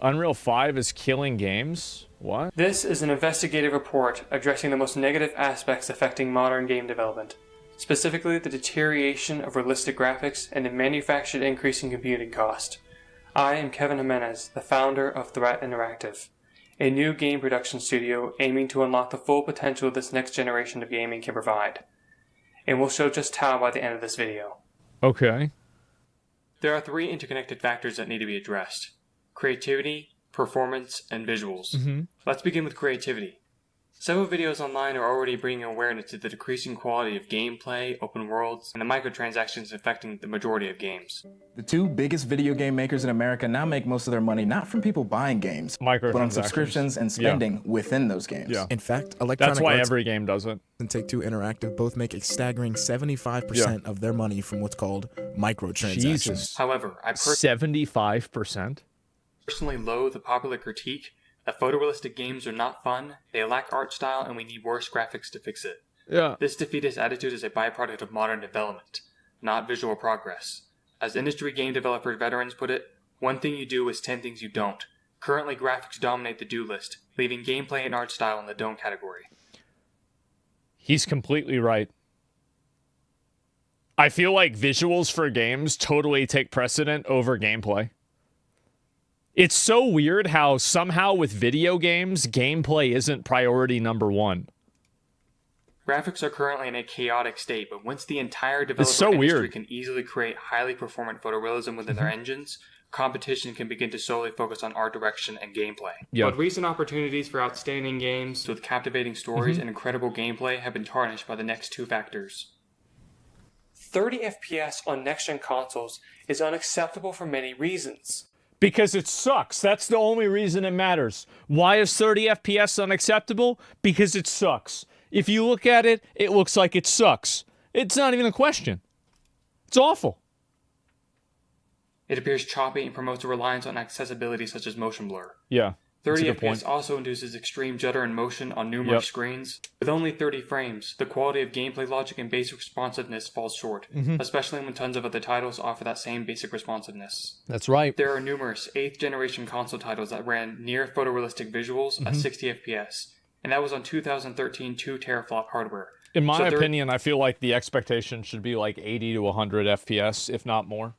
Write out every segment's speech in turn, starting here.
Unreal 5 is killing games? What? This is an investigative report addressing the most negative aspects affecting modern game development, specifically the deterioration of realistic graphics and the manufactured increase in computing cost. I am Kevin Jimenez, the founder of Threat Interactive, a new game production studio aiming to unlock the full potential this next generation of gaming can provide. And we'll show just how by the end of this video. Okay. There are three interconnected factors that need to be addressed: creativity, performance, and visuals. Let's begin with creativity. Several videos online are already bringing awareness to the decreasing quality of gameplay, open worlds, and the microtransactions affecting the majority of games. The two biggest video game makers in America now make most of their money not from people buying games, but on subscriptions and spending within those games. Yeah. In fact, Electronic That's why Arts every game does it. and Take-Two Interactive both make a staggering 75% of their money from what's called microtransactions. Jesus. However, I 75%? personally loathe the popular critique that photorealistic games are not fun, they lack art style, and we need worse graphics to fix it. Yeah. This defeatist attitude is a byproduct of modern development, not visual progress. As industry game developer veterans put it, one thing you do is 10 things you don't. Currently, graphics dominate the do list, leaving gameplay and art style in the don't category. He's completely right. I feel like visuals for games totally take precedent over gameplay. It's so weird how somehow with video games, gameplay isn't priority number one. Graphics are currently in a chaotic state, but once the entire developer industry can easily create highly performant photorealism within their engines, competition can begin to solely focus on art direction and gameplay. But recent opportunities for outstanding games with captivating stories and incredible gameplay have been tarnished by the next two factors. 30 FPS on next-gen consoles is unacceptable for many reasons. Because it sucks. That's the only reason it matters. Why is 30 FPS unacceptable? Because it sucks. If you look at it, it looks like it sucks. It's not even a question. It's awful. It appears choppy and promotes a reliance on accessibility such as motion blur. Yeah. 30 FPS also induces extreme judder and motion on numerous screens. With only 30 frames, the quality of gameplay logic and basic responsiveness falls short, especially when tons of other titles offer that same basic responsiveness. That's right. There are numerous 8th generation console titles that ran near photorealistic visuals at 60 FPS, and that was on 2013 2 teraflop hardware. In my opinion, I feel like the expectation should be like 80 to 100 FPS, if not more.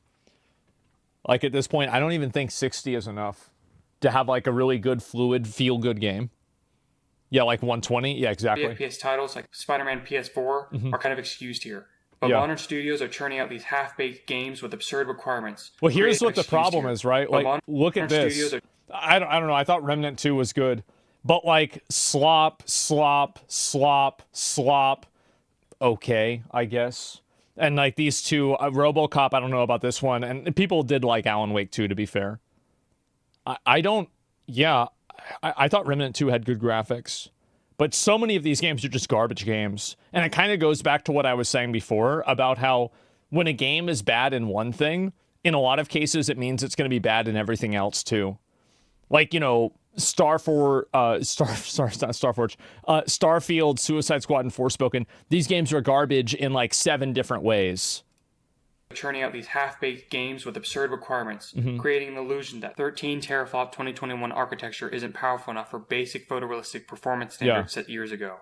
Like at this point, I don't even think 60 is enough to have like a really good, fluid, feel-good game. Yeah, like 120. Yeah, exactly. FPS titles like Spider-Man PS4 are kind of excused here. But modern studios are churning out these half-baked games with absurd requirements. Well, here's what the problem is, right? Like, look at this. I don't know. I thought Remnant 2 was good. But like slop. Okay, I guess. And like these two, RoboCop, I don't know about this one. And people did like Alan Wake 2, to be fair. I thought Remnant 2 had good graphics. But so many of these games are just garbage games. And it kind of goes back to what I was saying before about how when a game is bad in one thing, in a lot of cases it means it's going to be bad in everything else too. Like, you know, Starfield, Suicide Squad, and Forspoken. These games are garbage in like 7 different ways. Churning out these half-baked games with absurd requirements, creating an illusion that 13 teraflop 2021 architecture isn't powerful enough for basic photorealistic performance standards set years ago.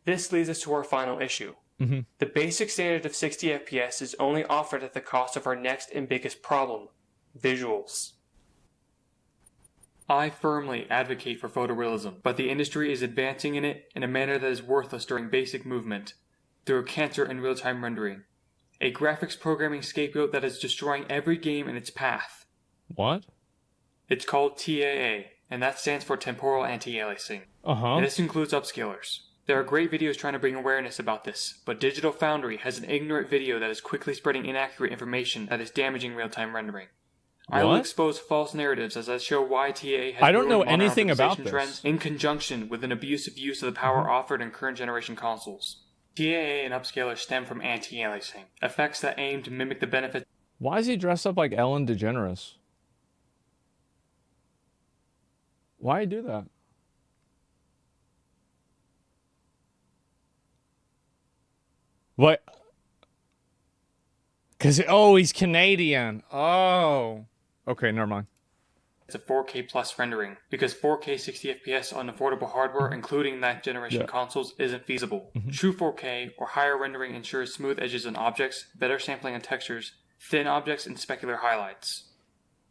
This leads us to our final issue. The basic standard of 60 FPS is only offered at the cost of our next and biggest problem: visuals. I firmly advocate for photorealism, but the industry is advancing in it in a manner that is worthless during basic movement, through cancer in real-time rendering. A graphics programming scapegoat that is destroying every game in its path. What? It's called TAA, and that stands for Temporal Anti-Aliasing. And this includes upscalers. There are great videos trying to bring awareness about this, but Digital Foundry has an ignorant video that is quickly spreading inaccurate information that is damaging real-time rendering. I will expose false narratives as I show why TAA has I don't know anything about this. Trends in conjunction with an abusive use of the power offered in current generation consoles. TAA and upscalers stem from anti-aliasing, effects that aim to mimic the benefits. Why is he dressed up like Ellen DeGeneres? Why do that? What? Because, oh, he's Canadian. Oh. Okay, never mind. of 4K plus rendering, because 4K 60 FPS on affordable hardware, including 9th generation consoles, isn't feasible. True 4K or higher rendering ensures smooth edges on objects, better sampling on textures, thin objects, and specular highlights.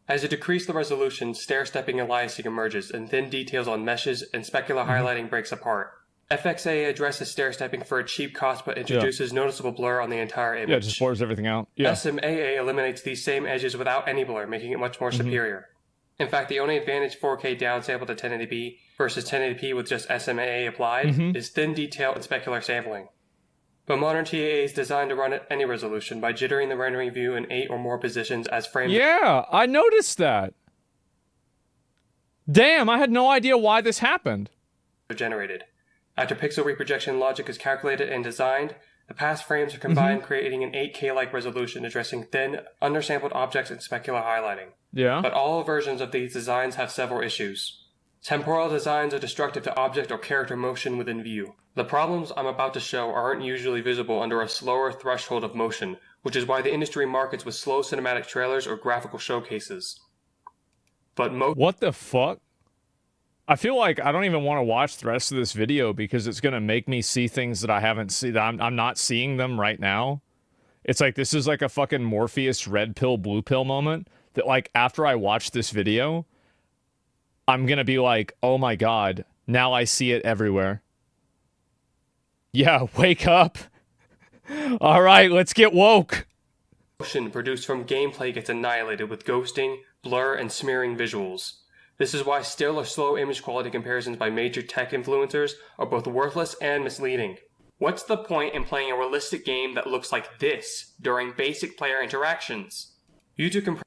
As you decrease the resolution, stair-stepping aliasing emerges, and thin details on meshes and specular highlighting breaks apart. FXAA addresses stair-stepping for a cheap cost but introduces noticeable blur on the entire image. Yeah, it just blurs everything out. Yeah. SMAA eliminates these same edges without any blur, making it much more superior. In fact, the only advantage 4K downsampled to 1080p versus 1080p with just SMAA applied is thin detail and specular sampling. But modern TAA is designed to run at any resolution by jittering the rendering view in 8 or more positions as frames. Yeah, I noticed that. Damn, I had no idea why this happened. Are generated. After pixel reprojection logic is calculated and designed, the passed frames are combined, creating an 8K-like resolution addressing thin, undersampled objects and specular highlighting. Yeah. But all versions of these designs have several issues. Temporal designs are destructive to object or character motion within view. The problems I'm about to show aren't usually visible under a slower threshold of motion, which is why the industry markets with slow cinematic trailers or graphical showcases. But what the fuck? I feel like I don't even want to watch the rest of this video because it's going to make me see things that I haven't seen. I'm not seeing them right now. It's like this is like a fucking Morpheus red pill, blue pill moment that like after I watch this video, I'm going to be like, oh my God, now I see it everywhere. Yeah, wake up. All right, let's get woke. Motion produced from gameplay gets annihilated with ghosting, blur, and smearing visuals. This is why still or slow image quality comparisons by major tech influencers are both worthless and misleading. What's the point in playing a realistic game that looks like this during basic player interactions? YouTube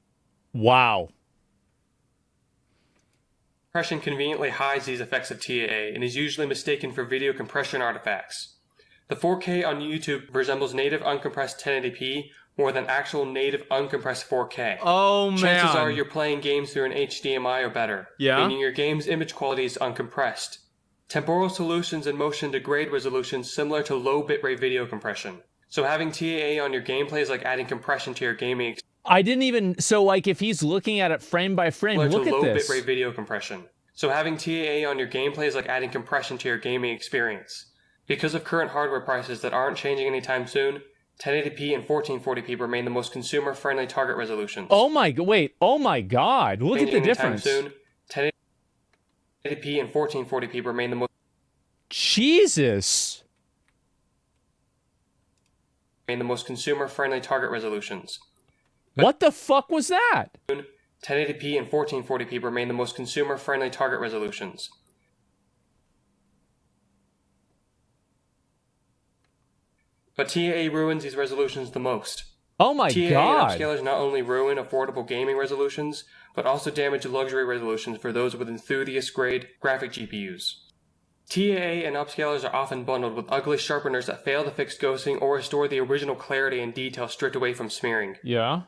compression conveniently hides these effects of TAA and is usually mistaken for video compression artifacts. The 4K on YouTube resembles native uncompressed 1080p more than actual native uncompressed 4K. Oh man. Chances are you're playing games through an HDMI or better, meaning your game's image quality is uncompressed. Temporal solutions and motion degrade resolutions similar to low bitrate video compression. So having TAA on your gameplay is like adding compression to your gaming I didn't even... So, like, if he's looking at it frame by frame, look at this. Low bitrate video compression. So having TAA on your gameplay is like adding compression to your gaming experience. Because of current hardware prices that aren't changing anytime soon, 1080p and 1440p remain the most consumer-friendly target resolutions. Oh my... Wait. Oh my God. Look at the difference. Soon, 1080p and 1440p remain the most... Jesus. Remain the most consumer-friendly target resolutions. What the fuck was that? 1080p and 1440p remain the most consumer-friendly target resolutions. But TAA ruins these resolutions the most. Oh my TAA God. and upscalers not only ruin affordable gaming resolutions, but also damage luxury resolutions for those with enthusiast-grade graphic GPUs. TAA and upscalers are often bundled with ugly sharpeners that fail to fix ghosting or restore the original clarity and detail stripped away from smearing. Yeah.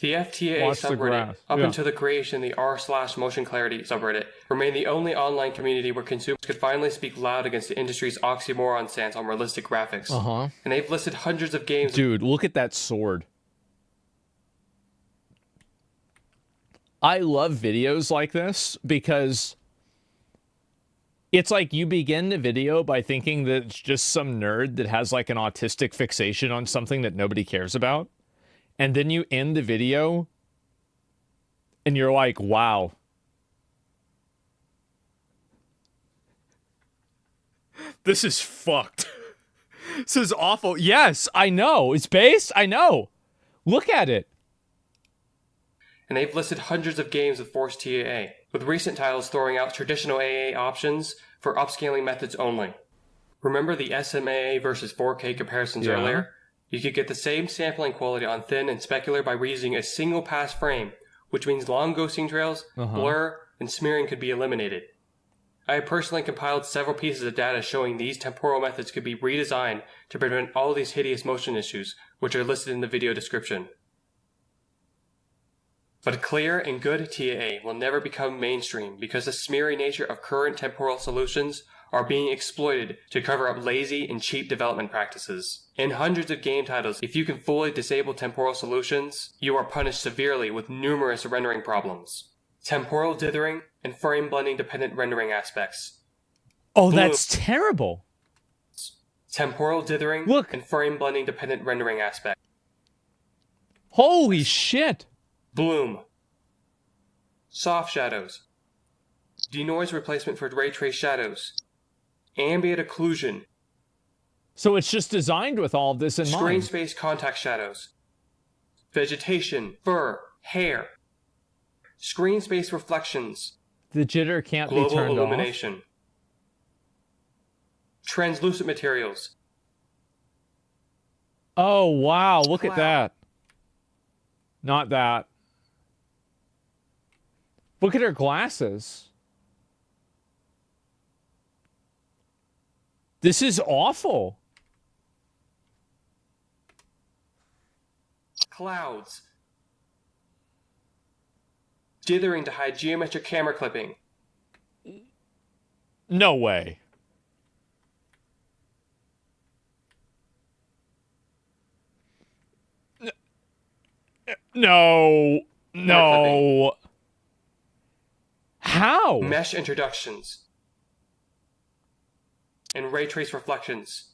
The FTAA subreddit, until the creation of the r/motion clarity subreddit, remained the only online community where consumers could finally speak loud against the industry's oxymoron stance on realistic graphics. And they've listed hundreds of games. Dude, look at that sword. I love videos like this because it's like you begin the video by thinking that it's just some nerd that has like an autistic fixation on something that nobody cares about. And then you end the video and you're like, wow. This is fucked. This is awful. Yes, I know. It's based. I know. Look at it. And they've listed hundreds of games with forced TAA, with recent titles throwing out traditional AA options for upscaling methods only. Remember the SMAA versus 4K comparisons earlier? You could get the same sampling quality on thin and specular by reusing a single pass frame, which means long ghosting trails, blur, and smearing could be eliminated. I have personally compiled several pieces of data showing these temporal methods could be redesigned to prevent all these hideous motion issues, which are listed in the video description. But clear and good TAA will never become mainstream because the smeary nature of current temporal solutions are being exploited to cover up lazy and cheap development practices. In hundreds of game titles, if you can fully disable temporal solutions, you are punished severely with numerous rendering problems. temporal dithering, and frame blending dependent rendering aspects. Oh, that's terrible. Temporal dithering and frame blending dependent rendering aspects. Holy shit. Bloom. Soft shadows. Denoise replacement for ray trace shadows. Ambient occlusion. So it's just designed with all of this in mind. Screen space contact shadows. Vegetation, fur, hair. Screen space reflections. The jitter can't be turned off. Global illumination. Translucent materials. Oh, wow. Look at that. Not that. Look at her glasses. This is awful. Clouds. Dithering to hide geometric camera clipping. No way. No. No. How? Mesh introductions. And ray trace reflections.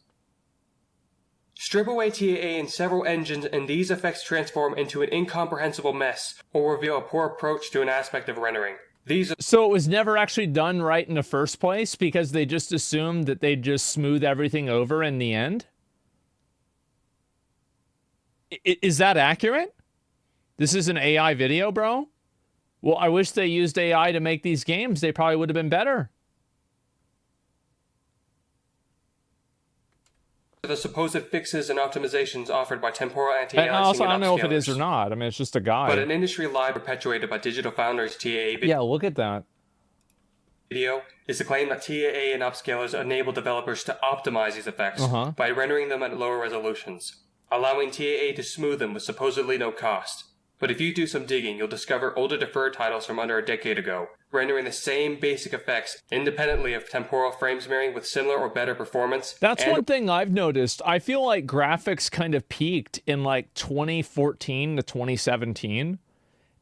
Strip away TAA in several engines and these effects transform into an incomprehensible mess or reveal a poor approach to an aspect of rendering. So it was never actually done right in the first place because they just assumed that they'd just smooth everything over in the end? Is that accurate? This is an AI video, bro? Well, I wish they used AI to make these games. They probably would have been better. The supposed fixes and optimizations offered by temporal anti-aliasing and also, I don't know if it upscalers. is or not. I mean, it's just a guide. But an industry lie perpetuated by Digital Foundry's TAA Yeah, look at that. Video is the claim that TAA and upscalers enable developers to optimize these effects by rendering them at lower resolutions, allowing TAA to smooth them with supposedly no cost. But if you do some digging, you'll discover older deferred titles from under a decade ago, rendering the same basic effects independently of temporal frame smearing with similar or better performance. That's one thing I've noticed. I feel like graphics kind of peaked in like 2014 to 2017.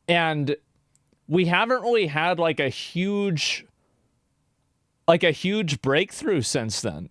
And we haven't really had like a huge breakthrough since then.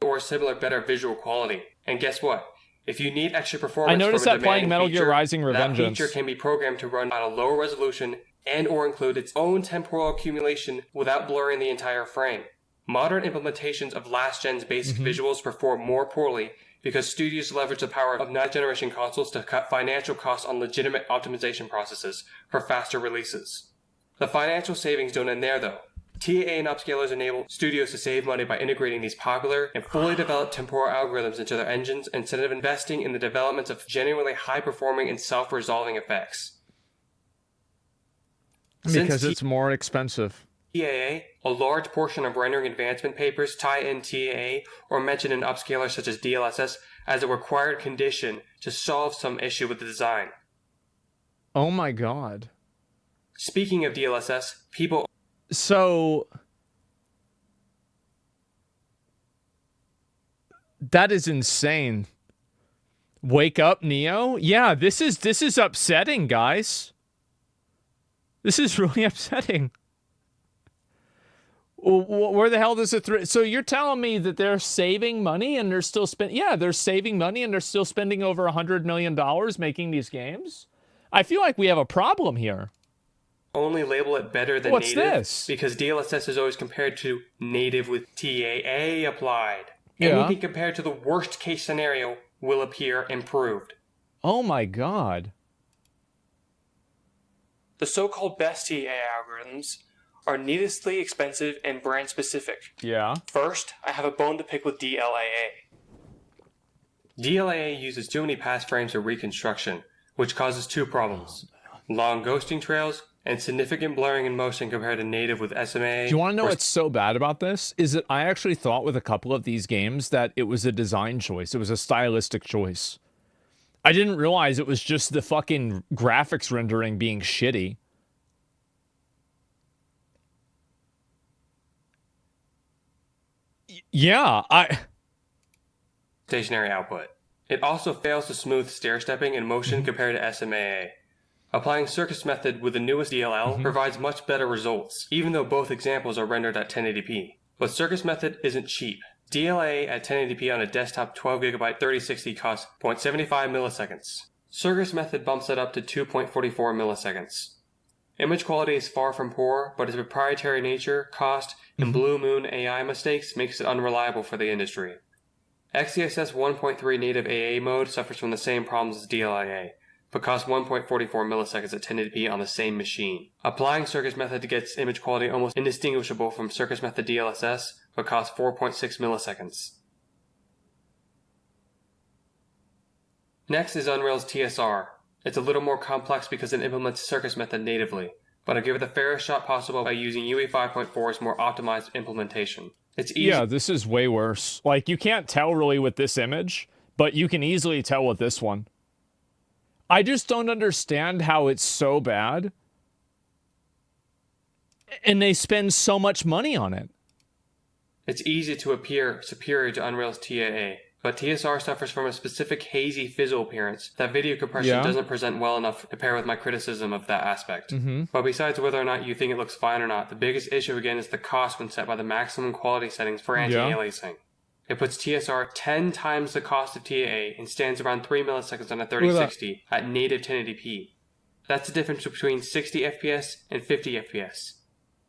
Or similar better visual quality. And guess what? If you need extra performance, I noticed that playing Metal Gear Rising Revengeance, that feature can be programmed to run at a lower resolution and or include its own temporal accumulation without blurring the entire frame. Modern implementations of last gen's basic visuals perform more poorly because studios leverage the power of next generation consoles to cut financial costs on legitimate optimization processes for faster releases. The financial savings don't end there though. TAA and upscalers enable studios to save money by integrating these popular and fully developed temporal algorithms into their engines instead of investing in the development of genuinely high-performing and self-resolving effects. Because it's more expensive. TAA, a large portion of rendering advancement papers tie in TAA or mention an upscaler such as DLSS as a required condition to solve some issue with the design. Oh my god. Speaking of DLSS, people... So that is insane. Wake up, Neo. Yeah, this is upsetting, guys. This is really upsetting. Where the hell does it? So you're telling me that they're saving money and they're still spending? Yeah, they're saving money and they're still spending over $100 million making these games. I feel like we have a problem here. Only label it better than What's native this? because DLSS is always compared to native with TAA applied. Yeah. Anything compared to the worst case scenario will appear improved. Oh my god. The so-called best TAA algorithms are needlessly expensive and brand specific. Yeah. First, I have a bone to pick with DLAA. DLAA uses too many pass frames for reconstruction, which causes two problems. Long ghosting trails and significant blurring in motion compared to native with SMA. Do you want to know what's so bad about this? Is that I actually thought with a couple of these games that it was a design choice. It was a stylistic choice. I didn't realize it was just the fucking graphics rendering being shitty. Yeah, Stationary output. It also fails to smooth stair-stepping and motion compared to SMAA. Applying Circus Method with the newest DLL provides much better results, even though both examples are rendered at 1080p. But Circus Method isn't cheap. DLA at 1080p on a desktop 12GB 3060 costs 0.75 milliseconds. Circus Method bumps it up to 2.44 milliseconds. Image quality is far from poor, but its proprietary nature, cost, and Blue Moon AI mistakes makes it unreliable for the industry. XeSS 1.3 native AA mode suffers from the same problems as DLIA, but costs 1.44 milliseconds at 1080p on the same machine. Applying Circus Method gets image quality almost indistinguishable from Circus Method DLSS, but costs 4.6 milliseconds. Next is Unreal's TSR. It's a little more complex because it implements Circus Method natively, but I'll give it the fairest shot possible by using UE 5.4's more optimized implementation. It's easy. Yeah, this is way worse. Like, you can't tell really with this image, but you can easily tell with this one. I just don't understand how it's so bad. And they spend so much money on it. It's easy to appear superior to Unreal's TAA, but TSR suffers from a specific hazy fizzle appearance that video compression doesn't present well enough to pair with my criticism of that aspect. But besides whether or not you think it looks fine or not, the biggest issue again is the cost when set by the maximum quality settings for anti-aliasing. It puts TSR 10 times the cost of TAA and stands around 3 milliseconds on a 3060 at native 1080p. That's the difference between 60 FPS and 50 FPS.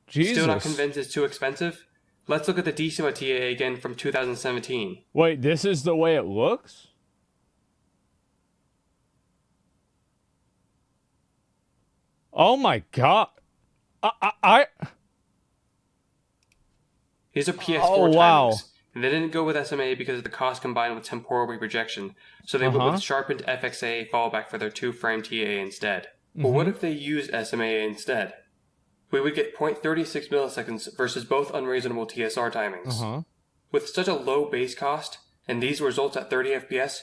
Jesus. Still not convinced it's too expensive? Let's look at the Decima TAA again from 2017. Wait, this is the way it looks? Oh my god. These are PS4 timings. And they didn't go with SMA because of the cost combined with temporal reprojection, so they went with sharpened FXA fallback for their 2-frame TAA instead. But what if they used SMA instead? We would get 0.36 milliseconds versus both unreasonable TSR timings. With such a low base cost, and these results at 30 FPS,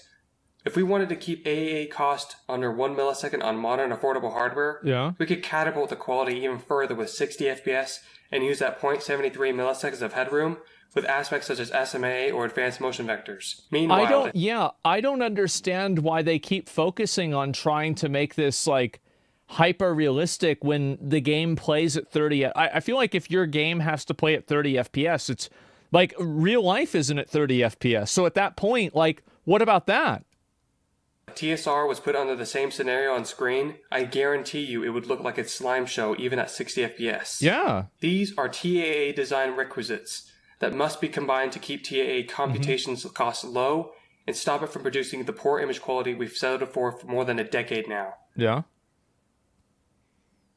if we wanted to keep AAA cost under 1 millisecond on modern affordable hardware, we could catapult the quality even further with 60 FPS and use that 0.73 milliseconds of headroom with aspects such as SMA or advanced motion vectors. Meanwhile, I don't understand why they keep focusing on trying to make this like hyper realistic when the game plays at 30. I feel like if your game has to play at 30 FPS, it's like real life isn't at 30 FPS. So at that point, like, what about that? TSR was put under the same scenario on screen, I guarantee you it would look like its slime show even at 60 FPS. Yeah. These are TAA design requisites that must be combined to keep TAA computations costs low and stop it from producing the poor image quality we've settled for more than a decade now. Yeah.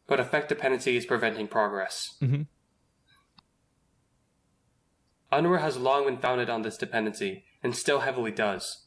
But effect dependency is preventing progress. Unreal has long been founded on this dependency, and still heavily does.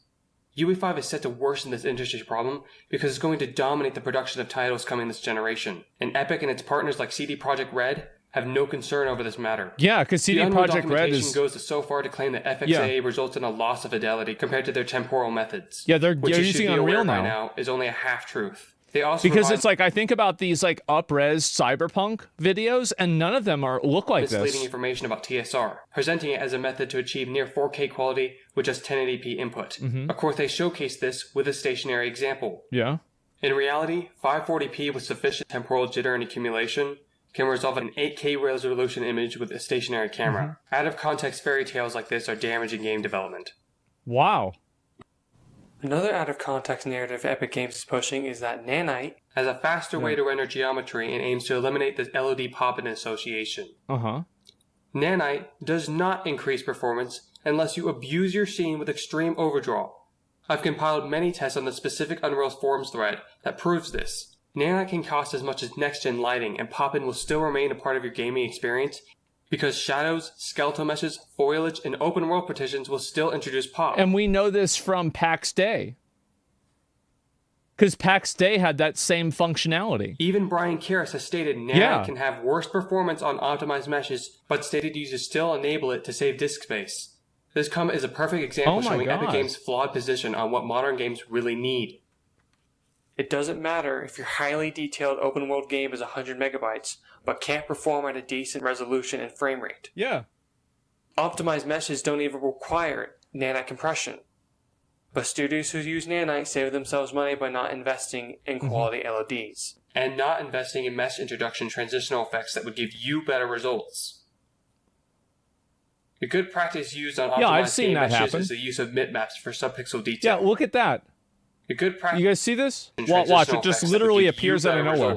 UE5 is set to worsen this industry problem because it's going to dominate the production of titles coming this generation, and Epic and its partners like CD Projekt Red have no concern over this matter. Yeah, because CD Projekt Red goes so far to claim that FXA results in a loss of fidelity compared to their temporal methods. Yeah, they're using Unreal right now is only a half-truth. They also because it's like, I think about these like up-res cyberpunk videos, and none of them look like this. Misleading information about TSR, presenting it as a method to achieve near 4K quality with just 1080p input. Of course, they showcase this with a stationary example. Yeah. In reality, 540p with sufficient temporal jitter and accumulation can resolve an 8K resolution image with a stationary camera. Out-of-context fairy tales like this are damaging game development. Wow. Another out-of-context narrative Epic Games is pushing is that Nanite has a faster way to render geometry and aims to eliminate the LOD pop-in association. Nanite does not increase performance unless you abuse your scene with extreme overdraw. I've compiled many tests on the specific Unreal forums thread that proves this. Nanite can cost as much as next-gen lighting, and pop-in will still remain a part of your gaming experience because shadows, skeletal meshes, foliage, and open-world partitions will still introduce pop. And we know this from PAX Day. Because PAX Day had that same functionality. Even Brian Karras has stated Nanite can have worse performance on optimized meshes, but stated users still enable it to save disk space. This comment is a perfect example showing Epic Games' flawed position on what modern games really need. It doesn't matter if your highly detailed open-world game is 100 megabytes, but can't perform at a decent resolution and frame rate. Yeah. Optimized meshes don't even require Nanite compression. But studios who use Nanite save themselves money by not investing in quality LODs. and not investing in mesh introduction transitional effects that would give you better results. A good practice used on optimized game meshes is the use of bitmaps for subpixel detail. Yeah, look at that. A good practice. You guys see this? Watch, it just literally appears out of nowhere.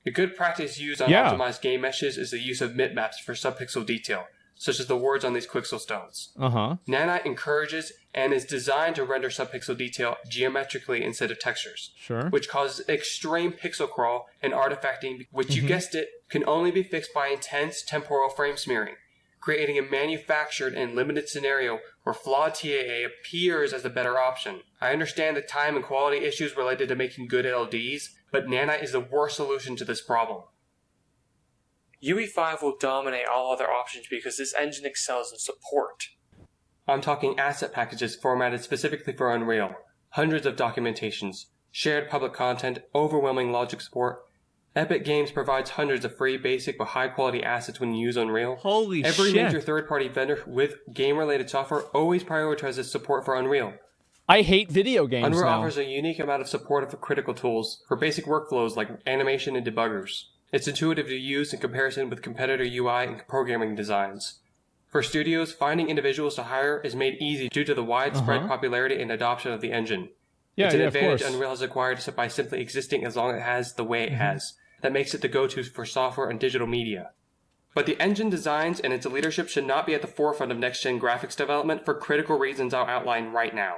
A good practice used on optimized game meshes is the use of bitmaps for subpixel detail, such as the words on these quixel stones. Nanite encourages and is designed to render subpixel detail geometrically instead of textures, which causes extreme pixel crawl and artifacting, which you guessed it, can only be fixed by intense temporal frame smearing, creating a manufactured and limited scenario where flawed TAA appears as the better option. I understand the time and quality issues related to making good LDs, but Nanite is the worst solution to this problem. UE5 will dominate all other options because this engine excels in support. I'm talking asset packages formatted specifically for Unreal, hundreds of documentations, shared public content, overwhelming logic support. Epic Games provides hundreds of free, basic, but high-quality assets when you use Unreal. Every major third-party vendor with game-related software always prioritizes support for Unreal. I hate video games Unreal now. offers a unique amount of support for critical tools for basic workflows like animation and debuggers. It's intuitive to use in comparison with competitor UI and programming designs. For studios, finding individuals to hire is made easy due to the widespread popularity and adoption of the engine. It's an advantage Unreal has acquired by simply existing as long as it has the way it has. That makes it the go-to for software and digital media. But the engine designs and its leadership should not be at the forefront of next-gen graphics development for critical reasons I'll outline right now.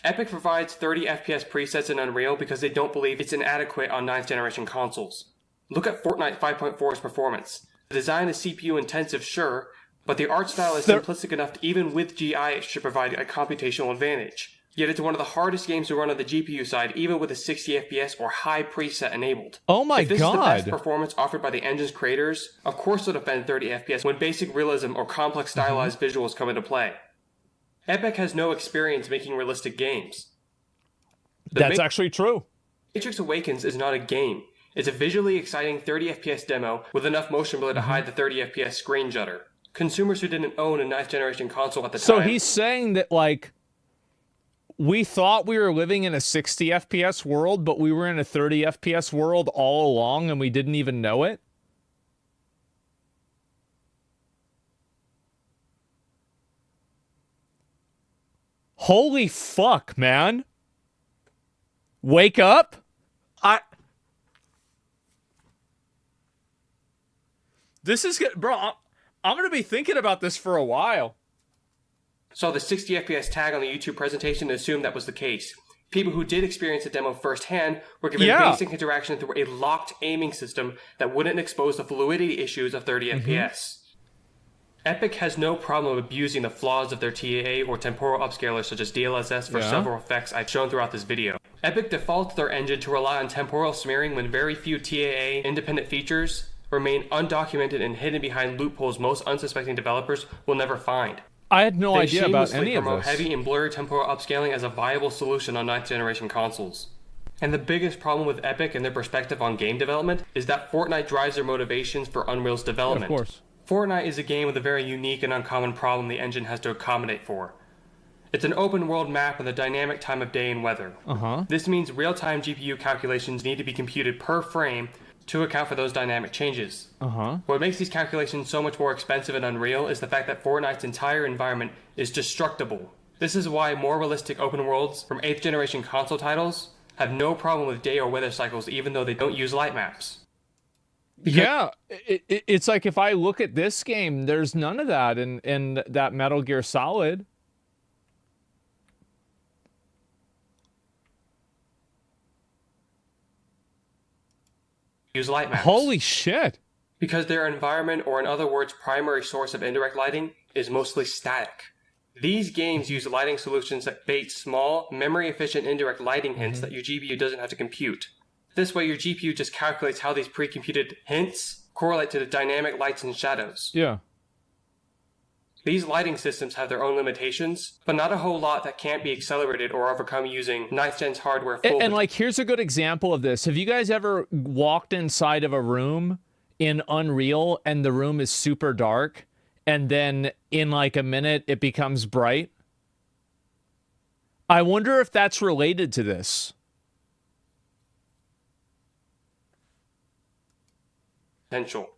Epic provides 30 FPS presets in Unreal because they don't believe it's inadequate on 9th generation consoles. Look at Fortnite 5.4's performance. The design is CPU intensive, sure, but the art style is simplistic enough to, even with GI, it should provide a computational advantage. Yet it's one of the hardest games to run on the GPU side, even with a 60 FPS or high preset enabled. Oh my god! If this is the best performance offered by the engine's creators, of course it'll defend 30 FPS when basic realism or complex stylized visuals come into play. Epic has no experience making realistic games. That's actually true. Matrix Awakens is not a game. It's a visually exciting 30 FPS demo with enough motion blur to hide the 30 FPS screen judder. Consumers who didn't own a 9th generation console at the time... So he's saying that, like, we thought we were living in a 60 FPS world, but we were in a 30 FPS world all along and we didn't even know it? Holy fuck, man. Wake up. This is good, bro. I'm going to be thinking about this for a while. Saw the 60 FPS tag on the YouTube presentation and assumed that was the case. People who did experience the demo firsthand were given basic interaction through a locked aiming system that wouldn't expose the fluidity issues of 30 FPS. Epic has no problem abusing the flaws of their TAA or temporal upscalers such as DLSS for several effects I've shown throughout this video. Epic defaults their engine to rely on temporal smearing when very few TAA independent features remain undocumented and hidden behind loopholes most unsuspecting developers will never find. I had no idea about any of this. They promote heavy and blurry temporal upscaling as a viable solution on 9th generation consoles. And the biggest problem with Epic and their perspective on game development is that Fortnite drives their motivations for Unreal's development. Of course. Fortnite is a game with a very unique and uncommon problem the engine has to accommodate for. It's an open world map with a dynamic time of day and weather. This means real-time GPU calculations need to be computed per frame to account for those dynamic changes. What makes these calculations so much more expensive in Unreal is the fact that Fortnite's entire environment is destructible. This is why more realistic open worlds from 8th generation console titles have no problem with day or weather cycles even though they don't use light maps. It's like if I look at this game, there's none of that in that Metal Gear Solid. Use light maps. Holy shit. Because their environment, or in other words, primary source of indirect lighting, is mostly static. These games use lighting solutions that bait small, memory-efficient indirect lighting hints that your GPU doesn't have to compute. This way, your GPU just calculates how these pre-computed hints correlate to the dynamic lights and shadows. These lighting systems have their own limitations, but not a whole lot that can't be accelerated or overcome using 9th gen's hardware. And like, here's a good example of this. Have you guys ever walked inside of a room in Unreal and the room is super dark, and then in like a minute it becomes bright? I wonder if that's related to this. potential.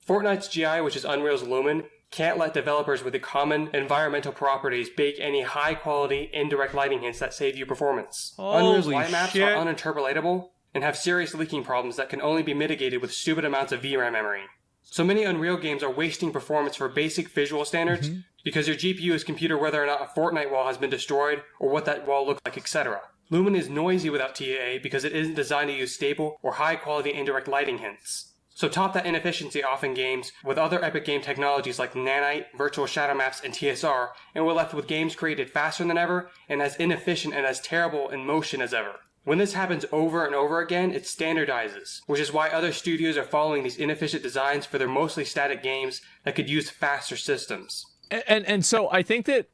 Fortnite's GI, which is Unreal's Lumen, can't let developers with the common environmental properties bake any high-quality indirect lighting hints that save you performance. Unreal's light maps are uninterpolatable and have serious leaking problems that can only be mitigated with stupid amounts of VRAM memory. So many Unreal games are wasting performance for basic visual standards because your GPU is computer whether or not a Fortnite wall has been destroyed or what that wall looked like, etc. Lumen is noisy without TAA because it isn't designed to use stable or high-quality indirect lighting hints. So top that inefficiency off in games with other Epic game technologies like Nanite, Virtual Shadow Maps, and TSR, and we're left with games created faster than ever and as inefficient and as terrible in motion as ever. When this happens over and over again, it standardizes, which is why other studios are following these inefficient designs for their mostly static games that could use faster systems. And so I think that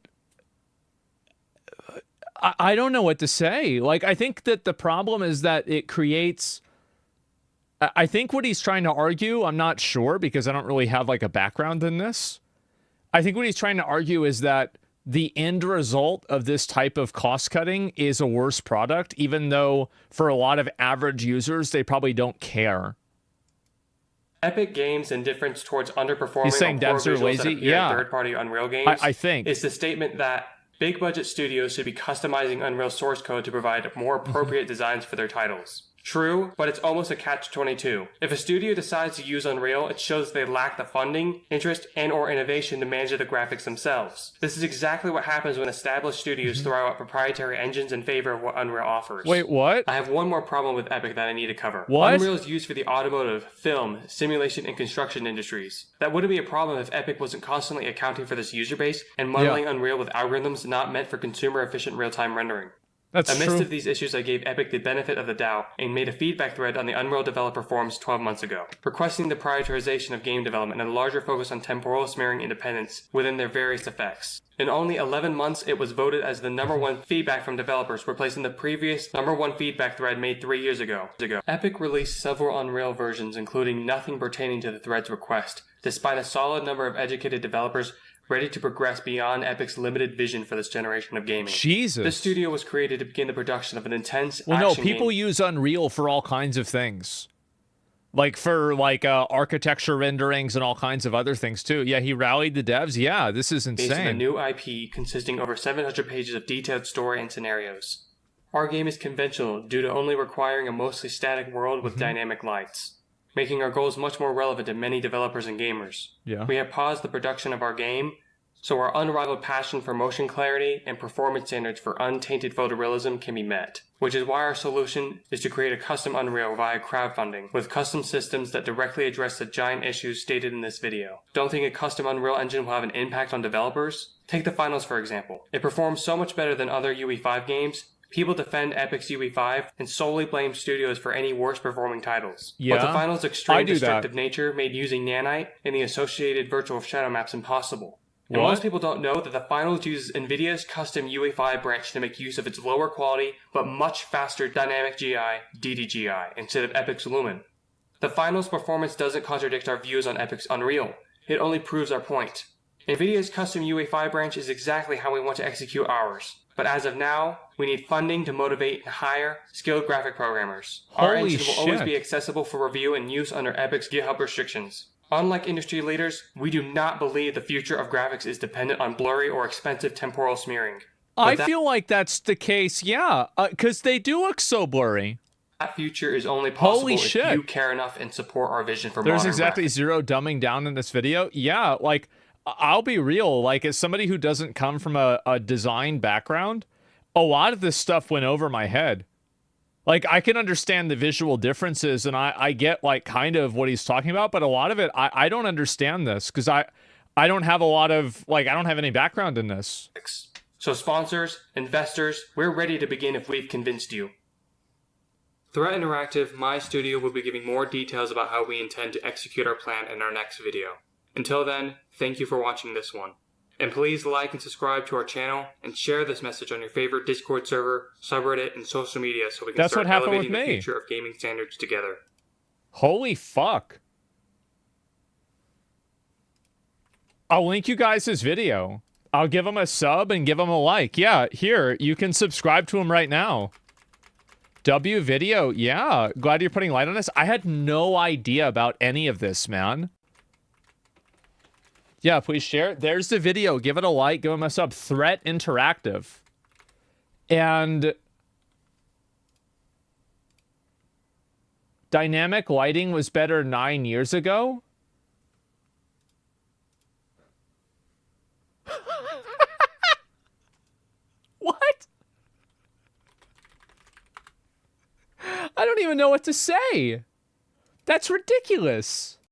I don't know what to say. Like, I think that the problem is that it creates... I think what he's trying to argue, I'm not sure because I don't really have like a background in this. I think what he's trying to argue is that the end result of this type of cost cutting is a worse product, even though for a lot of average users, they probably don't care. Epic Games' indifference towards underperforming he's saying devs are lazy. Yeah. Third-party Unreal games I think is the statement that big budget studios should be customizing Unreal source code to provide more appropriate designs for their titles. True, but it's almost a catch-22. If a studio decides to use Unreal, it shows they lack the funding, interest, and or innovation to manage the graphics themselves. This is exactly what happens when established studios throw out proprietary engines in favor of what Unreal offers. Wait, what? I have one more problem with Epic that I need to cover. What? Unreal is used for the automotive, film, simulation, and construction industries. That wouldn't be a problem if Epic wasn't constantly accounting for this user base and modeling Unreal with algorithms not meant for consumer-efficient real-time rendering. Amidst of these issues, I gave Epic the benefit of the doubt and made a feedback thread on the Unreal developer forums 12 months ago, requesting the prioritization of game development and a larger focus on temporal smearing independence within their various effects. In only 11 months, it was voted as the #1 feedback from developers, replacing the previous #1 feedback thread made 3 years ago. Epic released several Unreal versions, including nothing pertaining to the thread's request, despite a solid number of educated developers ready to progress beyond Epic's limited vision for this generation of gaming. Jesus. This studio was created to begin the production of an intense people use Unreal for all kinds of things. Like for architecture renderings and all kinds of other things too. Yeah, he rallied the devs. Yeah, this is insane. Based on a new IP consisting over 700 pages of detailed story and scenarios. Our game is conventional due to only requiring a mostly static world with dynamic lights, making our goals much more relevant to many developers and gamers. Yeah. We have paused the production of our game, so our unrivaled passion for motion clarity and performance standards for untainted photorealism can be met, which is why our solution is to create a custom Unreal via crowdfunding, with custom systems that directly address the giant issues stated in this video. Don't think a custom Unreal engine will have an impact on developers? Take the finals for example. It performs so much better than other UE5 games. People defend Epic's UE5 and solely blame studios for any worse performing titles. Yeah, but the final's extreme destructive nature made using Nanite and the associated virtual shadow maps impossible. And most people don't know that the finals uses NVIDIA's custom UE5 branch to make use of its lower quality but much faster dynamic GI, DDGI, instead of Epic's Lumen. The finals performance doesn't contradict our views on Epic's Unreal. It only proves our point. NVIDIA's custom UE5 branch is exactly how we want to execute ours. But as of now, we need funding to motivate and hire skilled graphic programmers. Our engine will always be accessible for review and use under Epic's GitHub restrictions. Unlike industry leaders, we do not believe the future of graphics is dependent on blurry or expensive temporal smearing. I feel like that's the case, yeah, because they do look so blurry. That future is only possible if you care enough and support our vision for modern graphics. There's exactly zero dumbing down in this video. Yeah, like, I'll be real, like, as somebody who doesn't come from a design background, a lot of this stuff went over my head. Like, I can understand the visual differences, and I get, like, kind of what he's talking about, but a lot of it, I don't understand this, because I don't have a lot of, like, I don't have any background in this. So sponsors, investors, we're ready to begin if we've convinced you. Threat Interactive, my studio, will be giving more details about how we intend to execute our plan in our next video. Until then, thank you for watching this one. And please like and subscribe to our channel and share this message on your favorite Discord server, subreddit, and social media so we can start elevating the future of gaming standards together. Holy fuck. I'll link you guys his video. I'll give him a sub and give him a like. Yeah, here, you can subscribe to him right now. W video, yeah. Glad you're putting light on this. I had no idea about any of this, man. Yeah, please share. There's the video. Give it a like. Give them a sub. Threat Interactive. And dynamic lighting was better 9 years ago. What? I don't even know what to say. That's ridiculous.